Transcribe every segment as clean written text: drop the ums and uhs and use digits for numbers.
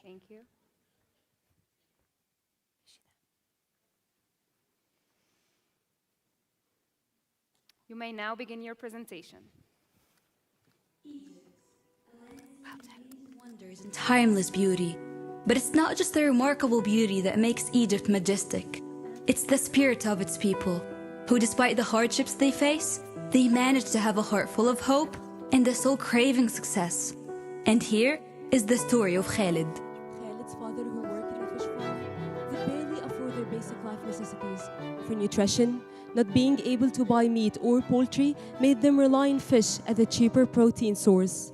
Thank you. You may now begin your presentation. Wonders and timeless beauty. But it's not just the remarkable beauty that makes Egypt majestic. It's the spirit of its people, who despite the hardships they face, they manage to have a heart full of hope and a soul craving success. And here is the story of Khalid. Khalid's father, who worked in a fish farm, could barely afford their basic life necessities. For nutrition, not being able to buy meat or poultry made them rely on fish as a cheaper protein source.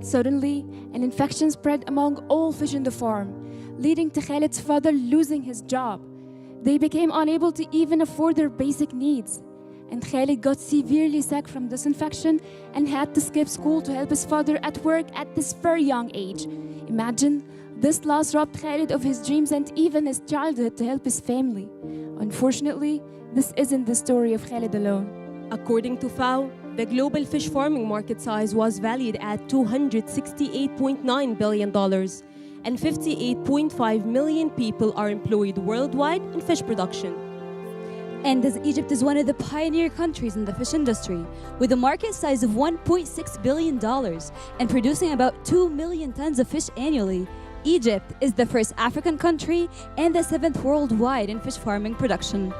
Suddenly, an infection spread among all fish in the farm, leading to Khalid's father losing his job. They became unable to even afford their basic needs. And Khalid got severely sick from this infection and had to skip school to help his father at work at this very young age. Imagine, this loss robbed Khalid of his dreams and even his childhood to help his family. Unfortunately, this isn't the story of Khalid alone. According to FAO, the global fish farming market size was valued at $268.9 billion, and 58.5 million people are employed worldwide in fish production. And as Egypt is one of the pioneer countries in the fish industry, with a market size of $1.6 billion and producing about 2 million tons of fish annually, Egypt is the first African country and the 7th worldwide in fish farming production.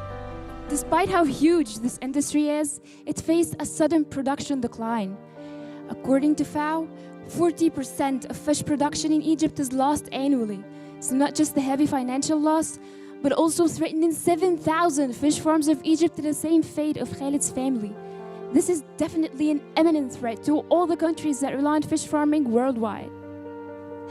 Despite how huge this industry is, it faced a sudden production decline. According to FAO, 40% of fish production in Egypt is lost annually. So not just the heavy financial loss, but also threatening 7,000 fish farms of Egypt to the same fate of Khalid's family. This is definitely an imminent threat to all the countries that rely on fish farming worldwide.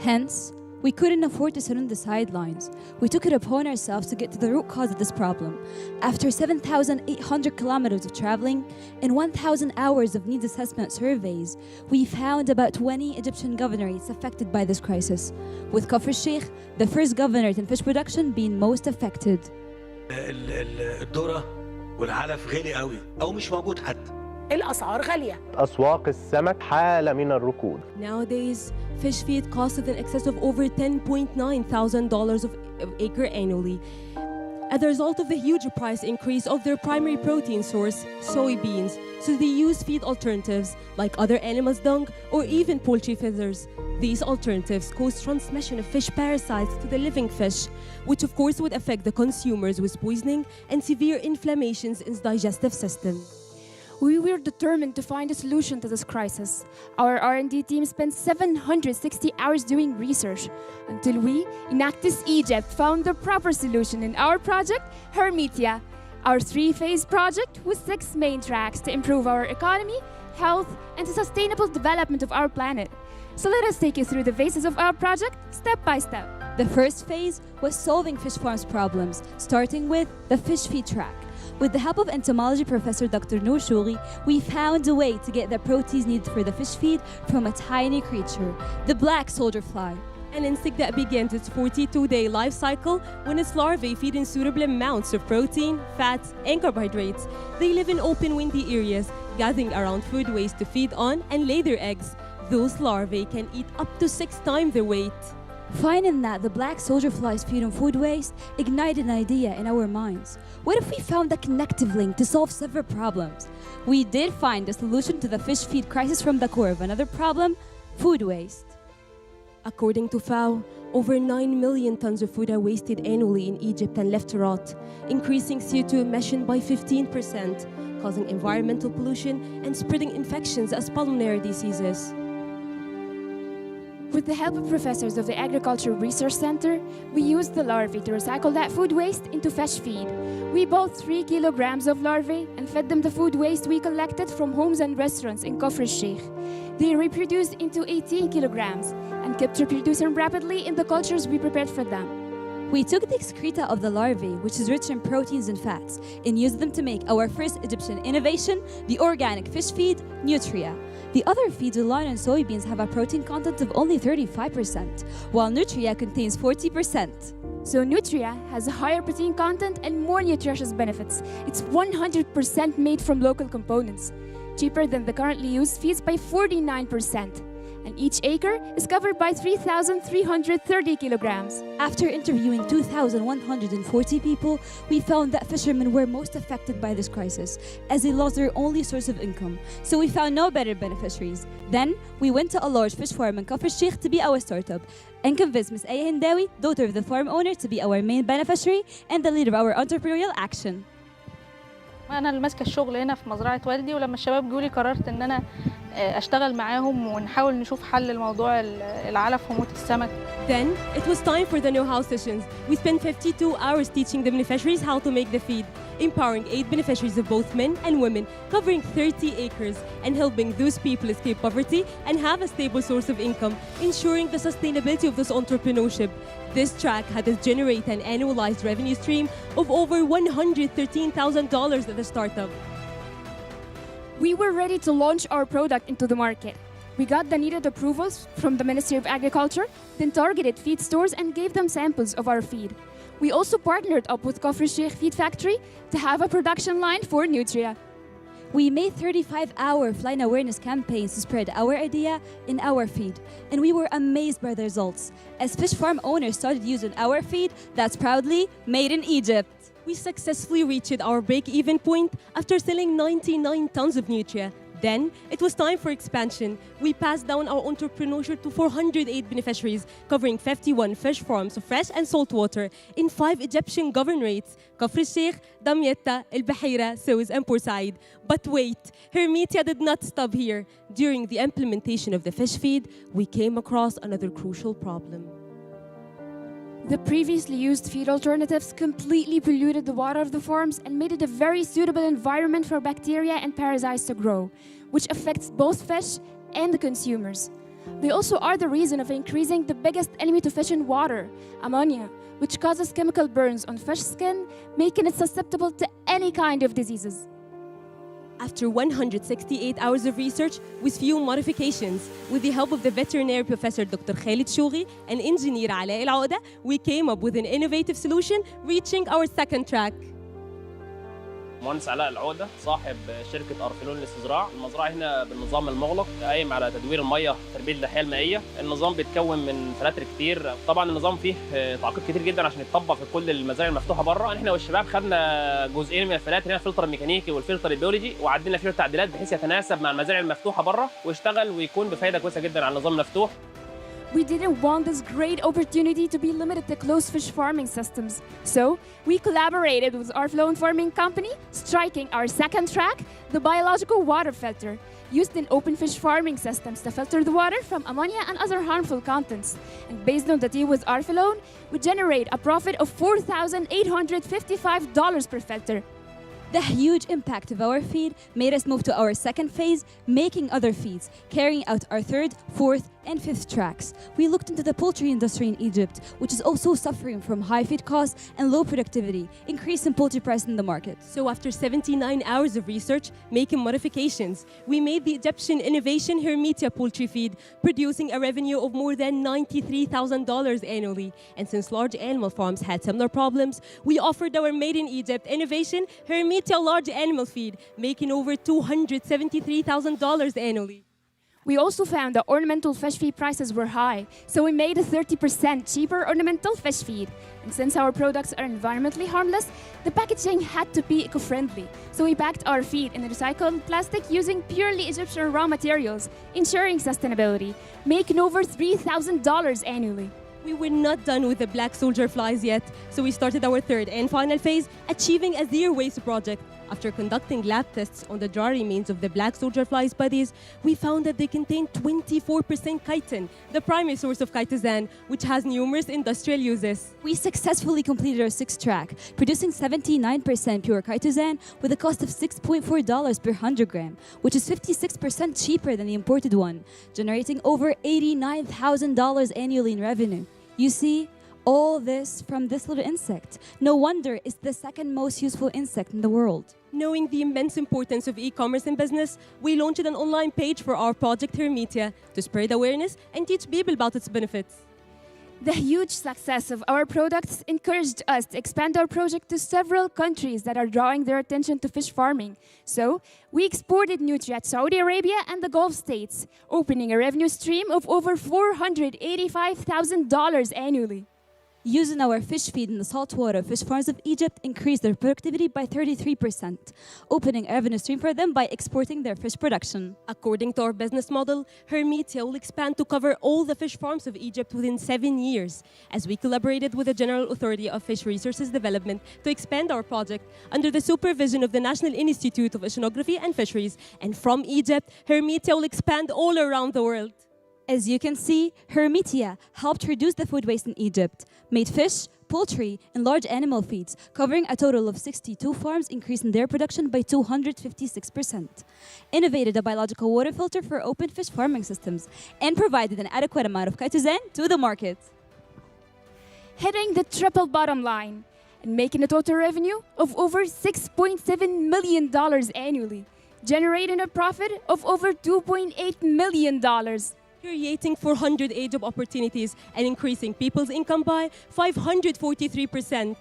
Hence, we couldn't afford to sit on the sidelines. We took it upon ourselves to get to the root cause of this problem. After 7,800 kilometers of traveling and 1,000 hours of needs assessment surveys, we found about 20 Egyptian governorates affected by this crisis, with Kafr Sheikh, the first governorate in fish production, being most affected. الذرة والعلف غالي قوي أو مش موجود حتى. الأسعار غالية. أسواق السمك حالة من الركود. Nowadays, fish feed costs in excess of over $10.9 thousand of acre annually. As a result of the huge price increase of their primary protein source, soybeans, so they use feed alternatives like other animals' dung or even poultry feathers. These alternatives cause transmission of fish parasites to the living fish, which of course would affect the consumers with poisoning and severe inflammations in the digestive system. We were determined to find a solution to this crisis. Our R&D team spent 760 hours doing research until we, Enactus Egypt, found the proper solution in our project, Hermetia, our 3-phase project with 6 main tracks to improve our economy, health, and the sustainable development of our planet. So let us take you through the phases of our project, step by step. The first phase was solving fish farms' problems, starting with the fish feed track. With the help of entomology professor Dr. Noor Shoughi, we found a way to get the proteins needed for the fish feed from a tiny creature, the black soldier fly. An insect that begins its 42-day life cycle when its larvae feed in suitable amounts of protein, fats, and carbohydrates. They live in open, windy areas, gathering around food waste to feed on and lay their eggs. Those larvae can eat up to 6 times their weight. Finding that the black soldier flies feed on food waste ignited an idea in our minds. What if we found a connective link to solve several problems? We did find a solution to the fish feed crisis from the core of another problem, food waste. According to FAO, over 9 million tons of food are wasted annually in Egypt and left to rot, increasing CO2 emission by 15%, causing environmental pollution and spreading infections as pulmonary diseases. With the help of professors of the Agricultural Research Center, we used the larvae to recycle that food waste into fish feed. We bought 3 kilograms of larvae and fed them the food waste we collected from homes and restaurants in Kafr Sheikh. They reproduced into 18 kilograms and kept reproducing rapidly in the cultures we prepared for them. We took the excreta of the larvae, which is rich in proteins and fats, and used them to make our first Egyptian innovation, the organic fish feed, Nutria. The other feeds relying on soybeans have a protein content of only 35%, while Nutria contains 40%. So Nutria has a higher protein content and more nutritious benefits. It's 100% made from local components, cheaper than the currently used feeds by 49%. and each acre is covered by 3,330 kilograms. After interviewing 2,140 people, we found that fishermen were most affected by this crisis, as they lost their only source of income. So we found no better beneficiaries. Then, we went to a large fish farm in Kafr Sheikh to be our startup, and convinced Ms. Aya Hindawi, daughter of the farm owner, to be our main beneficiary and the leader of our entrepreneurial action. أنا اللي ماسكة الشغل هنا في مزرعة والدي، ولما الشباب جولي قررت إن أنا أشتغل معاهم ونحاول نشوف حل لموضوع العلف وموت السمك. Then, it was time for the know-how sessions. We spent 52 hours teaching the beneficiaries how to make the feed, empowering 8 beneficiaries of both men and women, covering 30 acres, and helping those people escape poverty and have a stable source of income, ensuring the sustainability of this entrepreneurship. This track had us generate an annualized revenue stream of over $113,000 at the startup. We were ready to launch our product into the market. We got the needed approvals from the Ministry of Agriculture, then targeted feed stores and gave them samples of our feed. We also partnered up with Kafr Sheikh Feed Factory to have a production line for Nutria. We made 35-hour flying awareness campaigns to spread our idea in our feed, and we were amazed by the results, as fish farm owners started using our feed that's proudly made in Egypt. We successfully reached our break-even point after selling 99 tons of Nutria. Then, it was time for expansion. We passed down our entrepreneurship to 408 beneficiaries, covering 51 fish farms of fresh and salt water in 5 Egyptian governorates: Kafr Sheikh, Damietta, El Bahira, Suez, and Port Said. But wait, Hermitia did not stop here. During the implementation of the fish feed, we came across another crucial problem. The previously used feed alternatives completely polluted the water of the farms and made it a very suitable environment for bacteria and parasites to grow, which affects both fish and the consumers. They also are the reason of increasing the biggest enemy to fish in water, ammonia, which causes chemical burns on fish skin, making it susceptible to any kind of diseases. After 168 hours of research with few modifications, with the help of the veterinary professor Dr. Khalid Shoughi and engineer Ala El Aouda, we came up with an innovative solution, reaching our second track. مهندس علاء العودة صاحب شركة أرفلون للاستزراع. المزرعة هنا بالنظام المغلق قايم على تدوير المية تربية الأحياء المائية. النظام بيتكون من فلاتر كتير. طبعا النظام فيه تعقيد كتير جدا عشان يتطبق في كل المزارع المفتوحة بره. احنا والشباب خدنا جزئين من الفلاتر، هنا الفلتر الميكانيكي والفلتر البيولوجي، وعدلنا فيه التعديلات بحيث يتناسب مع المزارع المفتوحة بره ويشتغل ويكون بفايدة كويسة جدا على النظام المفتوح. We didn't want this great opportunity to be limited to closed fish farming systems. So, we collaborated with our flown farming company, striking our second track, the biological water filter, used in open fish farming systems to filter the water from ammonia and other harmful contents. And based on the deal with Arfilone, we generate a profit of $4,855 per filter. The huge impact of our feed made us move to our second phase, making other feeds, carrying out our third, fourth, and fifth tracks. We looked into the poultry industry in Egypt, which is also suffering from high feed costs and low productivity, increase in poultry price in the market. So after 79 hours of research, making modifications, we made the Egyptian innovation Hermitia poultry feed, producing a revenue of more than $93,000 annually. And since large animal farms had similar problems, we offered our made in Egypt innovation Hermitia large animal feed, making over $273,000 annually. We also found that ornamental fish feed prices were high, so we made a 30% cheaper ornamental fish feed. And since our products are environmentally harmless, the packaging had to be eco-friendly. So we packed our feed in recycled plastic using purely Egyptian raw materials, ensuring sustainability, making over $3,000 annually. We were not done with the black soldier flies yet, so we started our third and final phase, achieving a zero waste project. After conducting lab tests on the dry remains of the black soldier flies bodies, we found that they contain 24% chitin, the primary source of chitosan, which has numerous industrial uses. We successfully completed our sixth track, producing 79% pure chitosan with a cost of $6.4 per 100 gram, which is 56% cheaper than the imported one, generating over $89,000 annually in revenue. You see, all this from this little insect. No wonder it's the second most useful insect in the world. Knowing the immense importance of e-commerce in business, we launched an online page for our project Hermitia to spread awareness and teach people about its benefits. The huge success of our products encouraged us to expand our project to several countries that are drawing their attention to fish farming. So, we exported Nutria to Saudi Arabia and the Gulf states, opening a revenue stream of over $485,000 annually. Using our fish feed in the saltwater fish farms of Egypt increased their productivity by 33%, opening a revenue stream for them by exporting their fish production. According to our business model, Hermitia will expand to cover all the fish farms of Egypt within 7 years, as we collaborated with the General Authority of Fish Resources Development to expand our project under the supervision of the National Institute of Oceanography and Fisheries. And from Egypt, Hermitia will expand all around the world. As you can see, Hermitia helped reduce the food waste in Egypt, made fish, poultry, and large animal feeds, covering a total of 62 farms, increasing their production by 256%, innovated a biological water filter for open fish farming systems, and provided an adequate amount of chitosan to the market. Hitting the triple bottom line and making a total revenue of over $6.7 million annually, generating a profit of over $2.8 million. Creating 408 job opportunities and increasing people's income by 543%.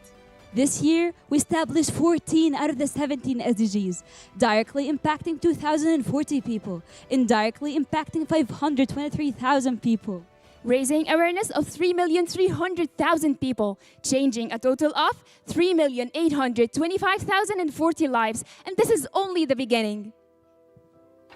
This year, we established 14 out of the 17 SDGs, directly impacting 2,040 people, indirectly impacting 523,000 people. Raising awareness of 3,300,000 people, changing a total of 3,825,040 lives, and this is only the beginning.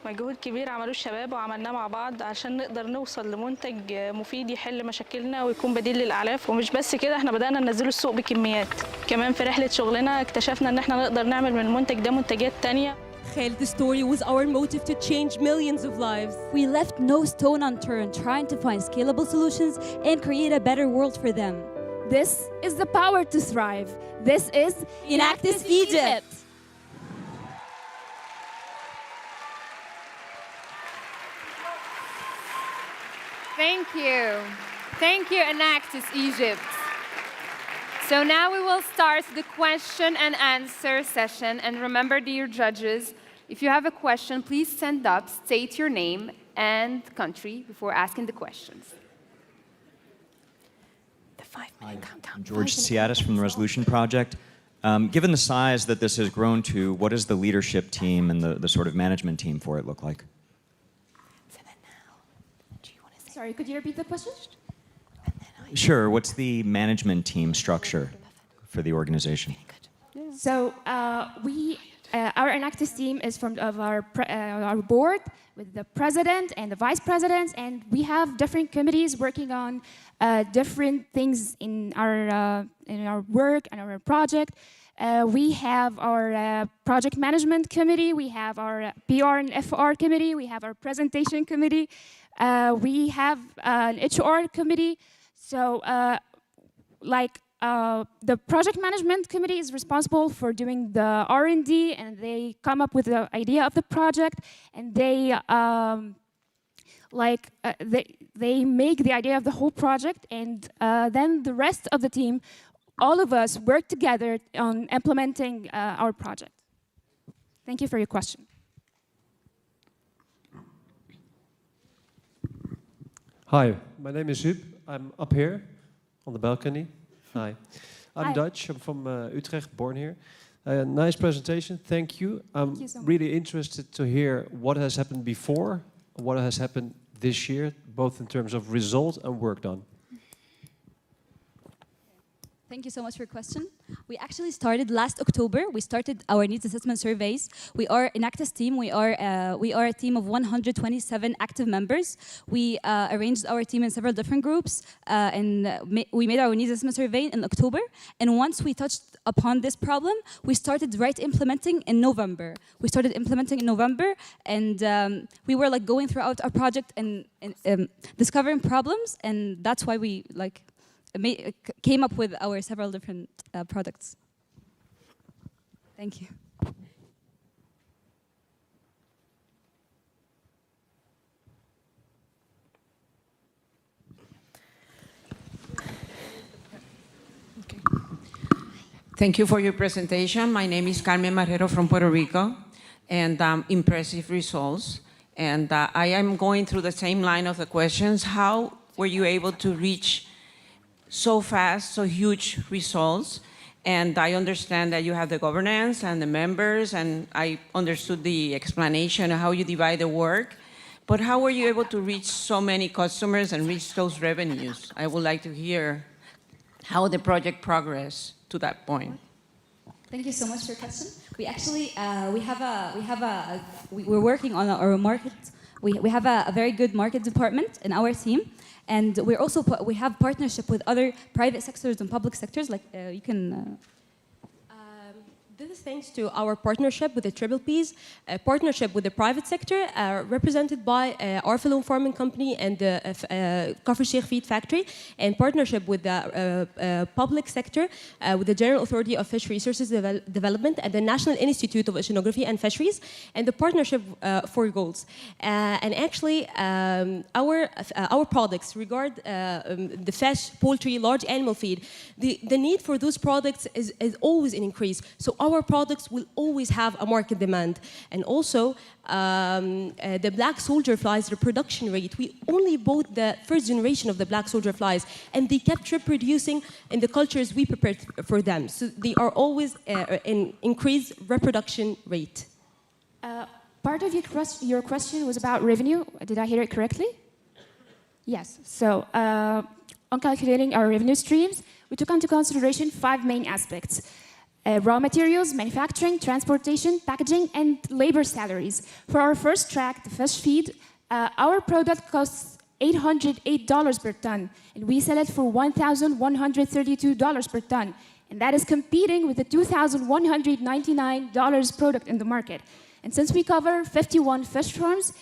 مجهود كبير عملوه الشباب وعملناه مع بعض عشان نقدر نوصل لمنتج مفيد يحل مشاكلنا ويكون بديل للأعلاف. ومش بس كده، احنا بدأنا ننزله السوق بكميات. كمان في رحلة شغلنا اكتشفنا ان احنا نقدر نعمل من المنتج ده منتجات تانية. Khalid's story was our motive to change millions of lives. We left no stone unturned trying to find scalable solutions and create a better world for them. This is the power to thrive. This is Enactus Egypt. Thank you. Thank you, Enactus Egypt. So now we will start the question and answer session. And remember, dear judges, if you have a question, please stand up, state your name and country before asking the questions. The 5-minute countdown. I'm George Ciatis from the Resolution Project. Given the size that this has grown to, what does the leadership team and the sort of management team for it look like? Sorry, could you repeat the question? Sure. What's the management team structure for the organization? So our Enactus team is from our board with the president and the vice presidents, and we have different committees working on different things in our work and our project. We have our project management committee, we have our PR and FR committee, we have our presentation committee, we have an HR committee. So, the project management committee is responsible for doing the R&D, and they come up with the idea of the project, and they make the idea of the whole project, and then the rest of the team, all of us work together on implementing our project. Thank you for your question. Hi, my name is Huub. I'm up here on the balcony. Hi. I'm Dutch. I'm from Utrecht, born here. Nice presentation. Thank you. I'm really interested to hear what has happened before, what has happened this year, both in terms of result and work done. Thank you so much for your question. We actually started last October. We started our needs assessment surveys. We are an Enactus team. We are a team of 127 active members. We arranged our team in several different groups, and we made our needs assessment survey in October. And once we touched upon this problem, we started implementing in November. We started implementing in November, and we were going throughout our project and discovering problems, and that's why we came up with our several different products. Thank you. Thank you for your presentation. My name is Carmen Marrero from Puerto Rico, and impressive results. And I am going through the same line of the questions. How were you able to reach so fast, so huge results. And I understand that you have the governance and the members, and I understood the explanation of how you divide the work. But how were you able to reach so many customers and reach those revenues? I would like to hear how the project progressed to that point. Thank you so much for your question. We actually we're working on our market. We have a very good market department in our team, and we have partnership with other private sectors and public sectors. Like you can. This is thanks to our partnership with the Triple Ps, partnership with the private sector, represented by our Filon Farming Company and the Kafr Sheikh Feed Factory, and partnership with the public sector, with the General Authority of Fish Resources Development and the National Institute of Oceanography and Fisheries, and the partnership for goals. And actually, our products regard the fish, poultry, large animal feed. The need for those products is always an increase. So our products will always have a market demand. And also, the black soldier flies reproduction rate, we only bought the first generation of the black soldier flies, and they kept reproducing in the cultures we prepared for them. So they are always in increased reproduction rate. Part of your question was about revenue. Did I hear it correctly? Yes. So, on calculating our revenue streams, we took into consideration 5 main aspects. Raw materials, manufacturing, transportation, packaging, and labor salaries. For our first track, the fish feed, our product costs $808 per ton, and we sell it for $1,132 per ton. And that is competing with the $2,199 product in the market. And since we cover 51 fish farms,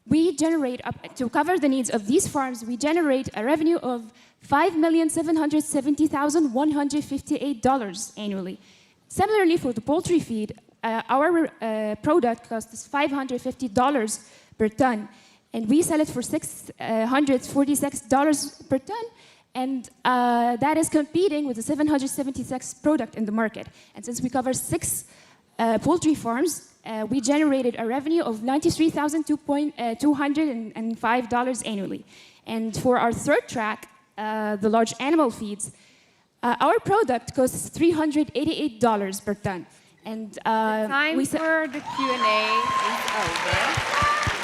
we generate, to cover the needs of these farms, we generate a revenue of $5,770,158 annually. Similarly, for the poultry feed, our product costs $550 per ton, and we sell it for $646 per ton, and that is competing with the $776 product in the market. And since we cover 6 poultry farms, we generated a revenue of $93,205 annually. And for our third track, the large animal feeds, our product costs $388 per ton. And time for the Q&A is over.